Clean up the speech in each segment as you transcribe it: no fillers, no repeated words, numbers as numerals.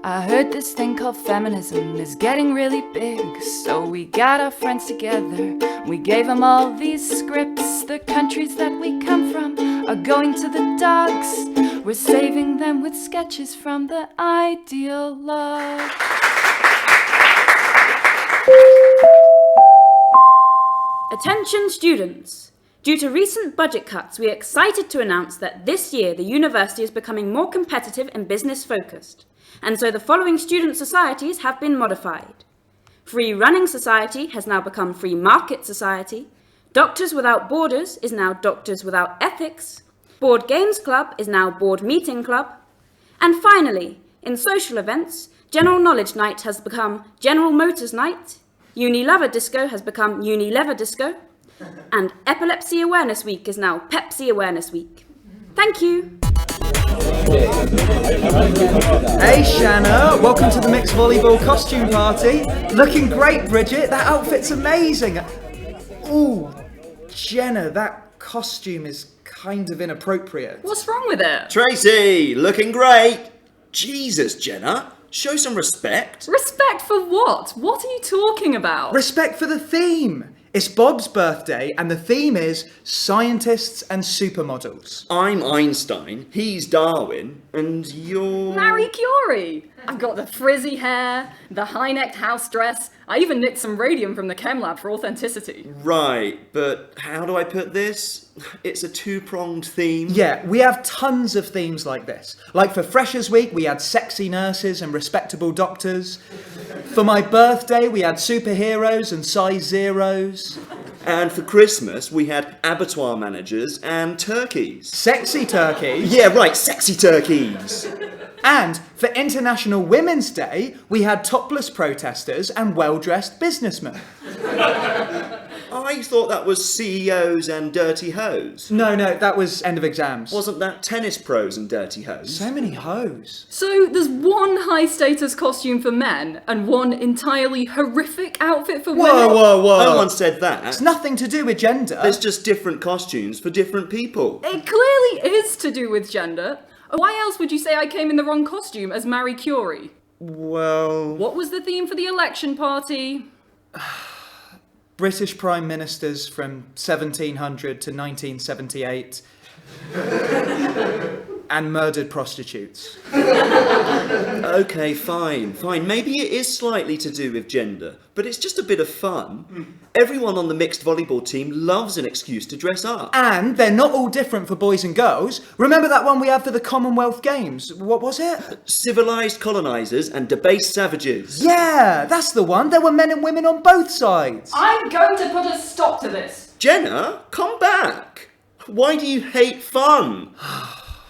I heard this thing called feminism is getting really big, so we got our friends together. We gave them all these scripts. The countries that we come from are going to the dogs. We're saving them with sketches from the ideal log. Attention students! Due to recent budget cuts, we are excited to announce that this year the university is becoming more competitive and business focused, and so the following student societies have been modified. Free Running Society has now become Free Market Society, Doctors Without Borders is now Doctors Without Ethics, Board Games Club is now Board Meeting Club, and finally, in social events, General Knowledge Night has become General Motors Night, Uni-Lover Disco has become Uni-Lever Disco, and Epilepsy Awareness Week is now Pepsi Awareness Week. Thank you. Hey Shanna, welcome to the mixed volleyball costume party. Looking great, Bridget, that outfit's amazing. Ooh, Jenna, that costume is kind of inappropriate. What's wrong with it? Tracy, looking great. Jesus, Jenna, show some respect. Respect for what? What are you talking about? Respect for the theme. It's Bob's birthday and the theme is scientists and supermodels. I'm Einstein, he's Darwin, and you're... Marie Curie! I've got the frizzy hair, the high-necked house dress. I even nicked some radium from the chem lab for authenticity. Right, but how do I put this? It's a two-pronged theme. Yeah, we have tons of themes like this. Like for Freshers Week, we had sexy nurses and respectable doctors. For my birthday, we had superheroes and size zeros. And for Christmas, we had abattoir managers and turkeys. Sexy turkeys? Yeah, right, sexy turkeys. And for International Women's Day, we had topless protesters and well-dressed businessmen. I thought that was CEOs and dirty hoes. No, that was end of exams. Wasn't that tennis pros and dirty hoes? So many hoes. So there's one high-status costume for men and one entirely horrific outfit for women? Whoa. No one said that. It's nothing to do with gender. There's just different costumes for different people. It clearly is to do with gender. Why else would you say I came in the wrong costume as Marie Curie? Well... What was the theme for the election party? British Prime Ministers from 1700 to 1978 and murdered prostitutes. Okay, fine. Maybe it is slightly to do with gender, but it's just a bit of fun. Everyone on the mixed volleyball team loves an excuse to dress up. And they're not all different for boys and girls. Remember that one we had for the Commonwealth Games? What was it? Civilised colonisers and debased savages. Yeah, that's the one. There were men and women on both sides. I'm going to put a stop to this. Jenna, come back. Why do you hate fun?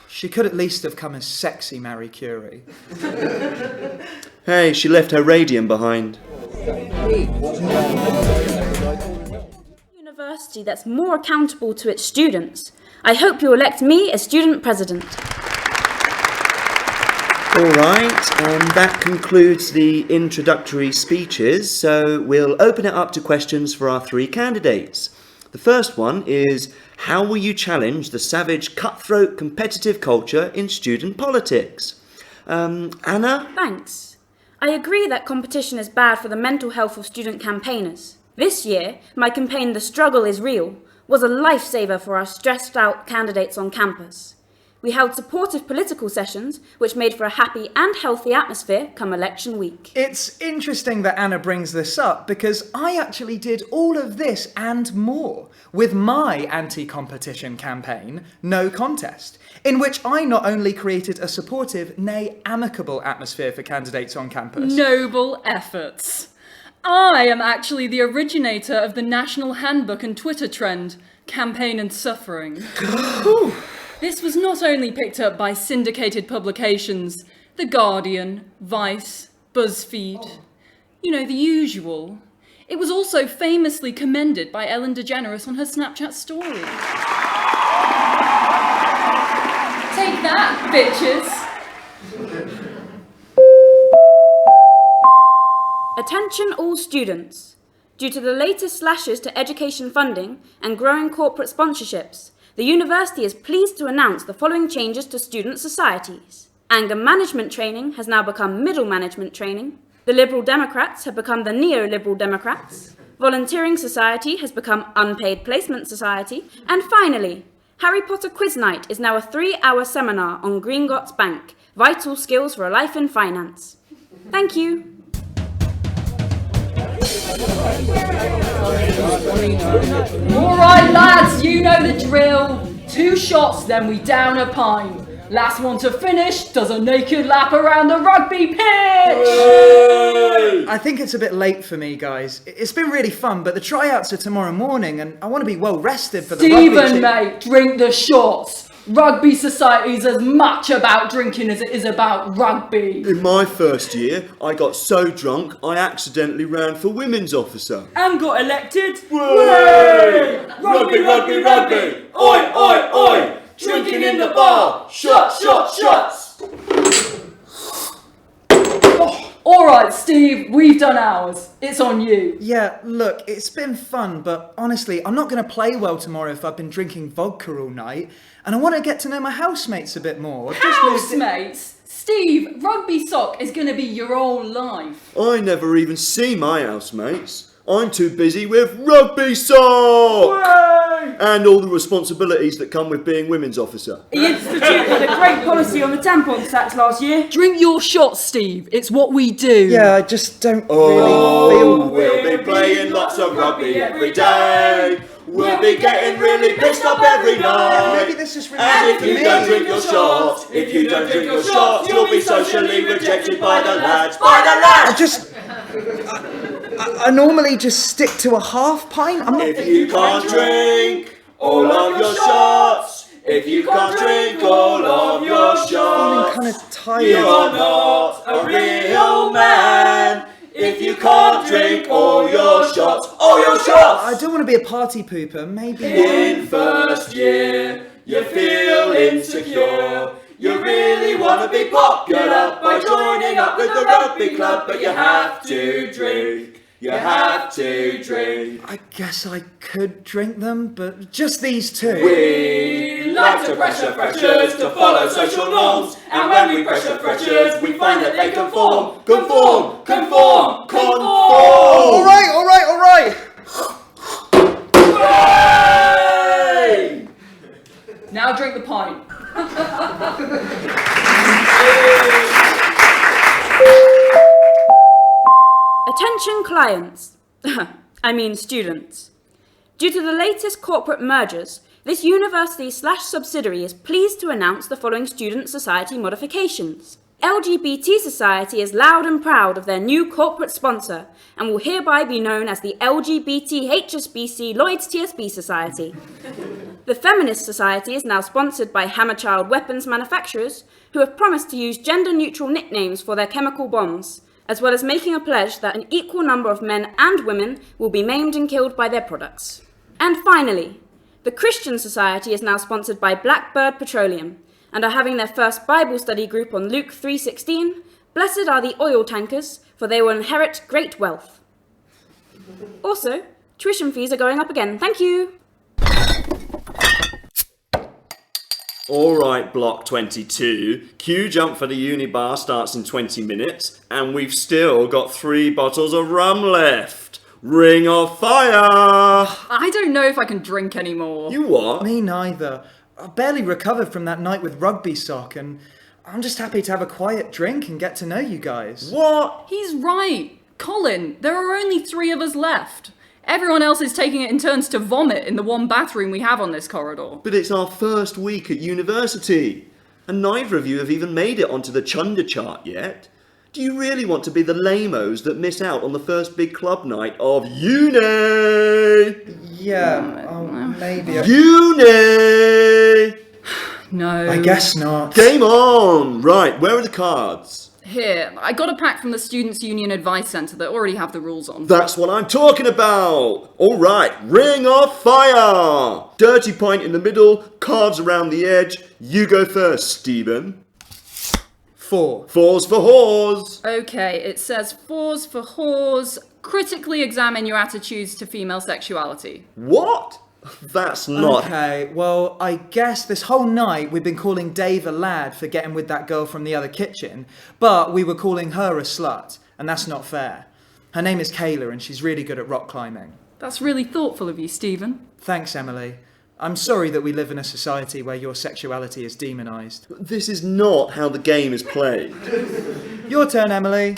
She could at least have come as sexy Marie Curie. Hey, she left her radium behind. University that's more accountable to its students. I hope you elect me as student president. All right, that concludes the introductory speeches, so we'll open it up to questions for our three candidates. The first one is, how will you challenge the savage, cutthroat, competitive culture in student politics? Anna? Thanks. I agree that competition is bad for the mental health of student campaigners. This year, my campaign The Struggle is Real was a lifesaver for our stressed out candidates on campus. We held supportive political sessions, which made for a happy and healthy atmosphere come election week. It's interesting that Anna brings this up because I actually did all of this and more with my anti-competition campaign, No Contest, in which I not only created a supportive, nay amicable atmosphere for candidates on campus. Noble efforts. I am actually the originator of the National Handbook and Twitter trend, Campaign and Suffering. This was not only picked up by syndicated publications, The Guardian, Vice, BuzzFeed, you know, the usual. It was also famously commended by Ellen DeGeneres on her Snapchat story. Take that, bitches! Attention all students. Due to the latest slashes to education funding and growing corporate sponsorships, the university is pleased to announce the following changes to student societies. Anger management training has now become middle management training. The Liberal Democrats have become the neoliberal Democrats. Volunteering Society has become Unpaid Placement Society. And finally, Harry Potter Quiz Night is now a 3-hour seminar on Gringotts Bank, vital skills for a life in finance. Thank you. Alright lads, you know the drill. 2 shots, then we down a pint. Last one to finish does a naked lap around the rugby pitch! I think it's a bit late for me, guys. It's been really fun, but the tryouts are tomorrow morning, and I want to be well rested for the rugby Stephen, team. mate, drink the shots. Rugby society's as much about drinking as it is about rugby. In my first year, I got so drunk I accidentally ran for women's officer. And got elected. Way! Rugby, rugby, rugby! Oi, oi, oi! Drinking in the bar! Shots, shots, shots! Alright, Steve, we've done ours. It's on you. Yeah, look, it's been fun, but honestly, I'm not going to play well tomorrow if I've been drinking vodka all night, and I want to get to know my housemates a bit more. I've just moved in- Housemates! Steve, rugby sock is going to be your whole life. I never even see my housemates. I'm too busy with rugby sock! And all the responsibilities that come with being women's officer. The Institute had a great policy on the tampon tax last year. Drink your shots, Steve. It's what we do. Yeah, I just don't Oh, really feel... we'll be playing lots of rugby every day. We'll be getting really pissed up every night. Maybe this is really And if for you me. don't drink your shots, if you don't drink your shots, you'll be socially rejected by the lads. By the lads! I normally just stick to a half pint. I'm not... If you can't drink all of your shots, if you can't drink all of your feeling shots, kind of tired. you're not a real man. If you can't drink all your shots, I don't want to be a party pooper. Maybe... in first year, you feel insecure. You really want to be popular by joining up with the rugby club, but you have to drink. You have to drink. I guess I could drink them, but just these two. We like to pressure freshers to follow social norms, and when we pressure freshers, we find that they conform, conform, conform, conform. All right. Hey! Now drink the pint. Attention clients, I mean students. Due to the latest corporate mergers, this university/subsidiary is pleased to announce the following student society modifications. LGBT Society is loud and proud of their new corporate sponsor and will hereby be known as the LGBT HSBC Lloyds TSB Society. The Feminist Society is now sponsored by Hammerchild weapons manufacturers who have promised to use gender-neutral nicknames for their chemical bombs, as well as making a pledge that an equal number of men and women will be maimed and killed by their products. And finally, the Christian Society is now sponsored by Blackbird Petroleum and are having their first Bible study group on Luke 3:16. Blessed are the oil tankers, for they will inherit great wealth. Also, tuition fees are going up again. Thank you. Alright, Block 22. Queue jump for the uni bar starts in 20 minutes, and we've still got 3 bottles of rum left. Ring of fire! I don't know if I can drink anymore. You what? Me neither. I barely recovered from that night with rugby sock, and I'm just happy to have a quiet drink and get to know you guys. What? He's right. Colin, there are only 3 of us left. Everyone else is taking it in turns to vomit in the one bathroom we have on this corridor. But it's our first week at university, and neither of you have even made it onto the Chunder chart yet. Do you really want to be the lamos that miss out on the first big club night of uni? Yeah, maybe. Uni! No. I guess not. Game on! Right, where are the cards? Here, I got a pack from the Students' Union Advice Centre that already have the rules on. That's what I'm talking about! Alright, ring of fire! Dirty point in the middle, cards around the edge. You go first, Stephen. 4. 4's for whores. Okay, it says 4's for whores. Critically examine your attitudes to female sexuality. What? That's not... Okay, well, I guess this whole night we've been calling Dave a lad for getting with that girl from the other kitchen, but we were calling her a slut, and that's not fair. Her name is Kayla, and she's really good at rock climbing. That's really thoughtful of you, Stephen. Thanks, Emily. I'm sorry that we live in a society where your sexuality is demonised. This is not how the game is played. Your turn, Emily.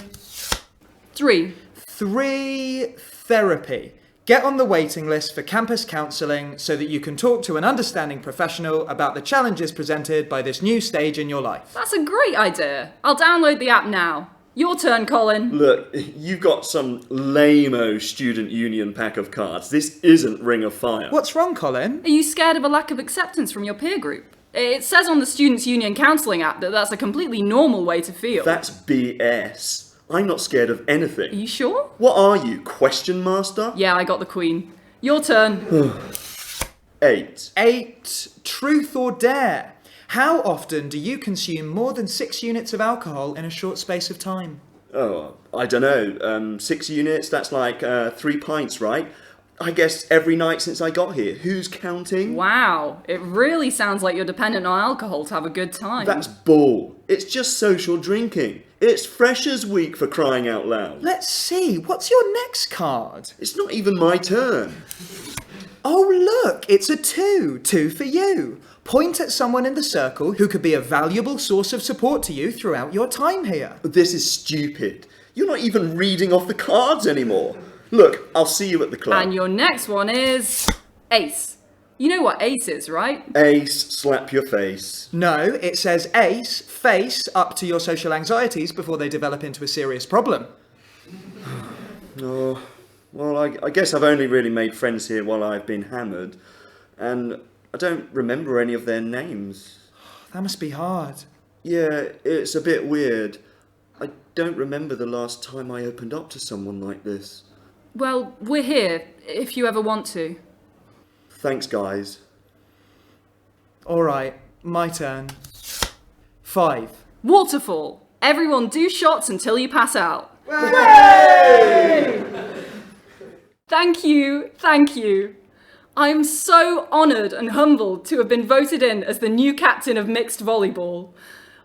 3. 3, therapy. Get on the waiting list for campus counselling so that you can talk to an understanding professional about the challenges presented by this new stage in your life. That's a great idea. I'll download the app now. Your turn, Colin. Look, you've got some lame-o student union pack of cards. This isn't Ring of Fire. What's wrong, Colin? Are you scared of a lack of acceptance from your peer group? It says on the Students' Union Counselling app that that's a completely normal way to feel. That's BS. I'm not scared of Are anything. you sure? What are you, question master? Yeah, I got the queen. Your turn. 8. 8, truth or dare. How often do you consume more than 6 units of alcohol in a short space of time? Oh, I don't know. 6 units, that's like 3 pints, right? I guess every night since I got here. Who's counting? Wow, it really sounds like you're dependent on alcohol to have a good time. That's bull. It's just social drinking. It's Freshers' Week, for crying out loud. Let's see, what's your next card? It's not even my turn. Oh look, it's a 2. 2 for you. Point at someone in the circle who could be a valuable source of support to you throughout your time here. This is stupid. You're not even reading off the cards anymore. Look, I'll see you at the club. And your next one is Ace. You know what Ace is, right? Ace, slap your face. No, it says ace, face up to your social anxieties before they develop into a serious problem. Oh, well, I guess I've only really made friends here while I've been hammered, and I don't remember any of their names. That must be hard. Yeah, it's a bit weird. I don't remember the last time I opened up to someone like this. Well, we're here, if you ever want to. Thanks, guys. All right, my turn. 5. Waterfall. Everyone do shots until you pass out. Thank you, thank you. I am so honoured and humbled to have been voted in as the new captain of mixed volleyball.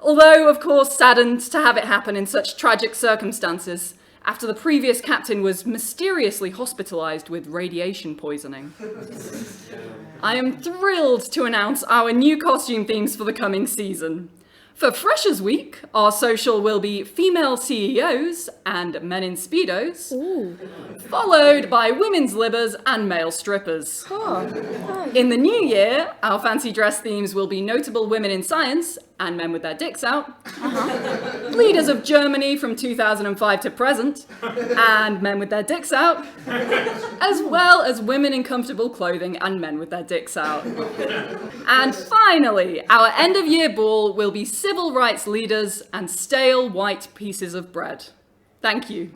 Although, of course, saddened to have it happen in such tragic circumstances after the previous captain was mysteriously hospitalised with radiation poisoning. I am thrilled to announce our new costume themes for the coming season. For Freshers' Week, our social will be female CEOs and men in Speedos, followed by women's libbers and male strippers. In the new year, our fancy dress themes will be notable women in science and men with their dicks out, leaders of Germany from 2005 to present, and men with their dicks out, as well as women in comfortable clothing and men with their dicks out. And finally, our end-of-year ball will be civil rights leaders and stale white pieces of bread. Thank you.